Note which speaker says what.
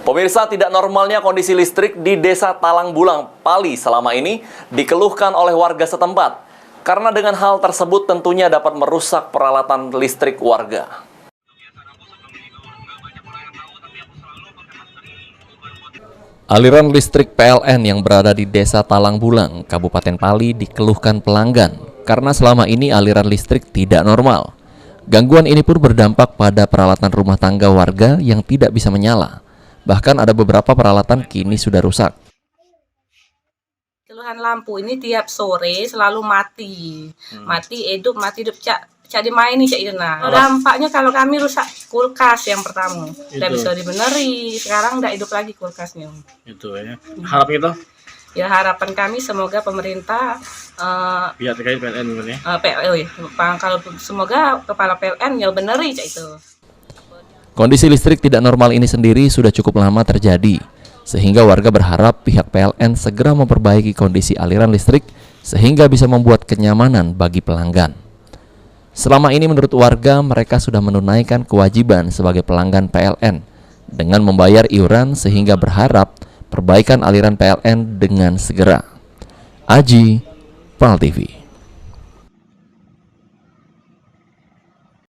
Speaker 1: Pemirsa, tidak normalnya kondisi listrik di Desa Talangbulang, Pali selama ini dikeluhkan oleh warga setempat. Karena dengan hal tersebut tentunya dapat merusak peralatan listrik warga. Aliran listrik PLN yang berada di Desa Talangbulang, Kabupaten Pali dikeluhkan pelanggan karena selama ini aliran listrik tidak normal. Gangguan ini pun berdampak pada peralatan rumah tangga warga yang tidak bisa menyala. Bahkan ada beberapa peralatan kini sudah rusak.
Speaker 2: Keluhan lampu ini tiap sore selalu mati. Mati hidup cak dimaini cak itu nah. Dampaknya kalau kami rusak kulkas yang pertama. Tidak bisa dibeneri. Sekarang tidak hidup lagi kulkasnya.
Speaker 3: Itu ya. Harap itu?
Speaker 2: Ya harapan kami semoga pemerintah
Speaker 3: pihak terkait PLN ya.
Speaker 2: Kalau semoga kepala PLN ya beneri cak itu.
Speaker 1: Kondisi listrik tidak normal ini sendiri sudah cukup lama terjadi, sehingga warga berharap pihak PLN segera memperbaiki kondisi aliran listrik sehingga bisa membuat kenyamanan bagi pelanggan. Selama ini menurut warga, mereka sudah menunaikan kewajiban sebagai pelanggan PLN dengan membayar iuran sehingga berharap perbaikan aliran PLN dengan segera. Aji, PAL TV.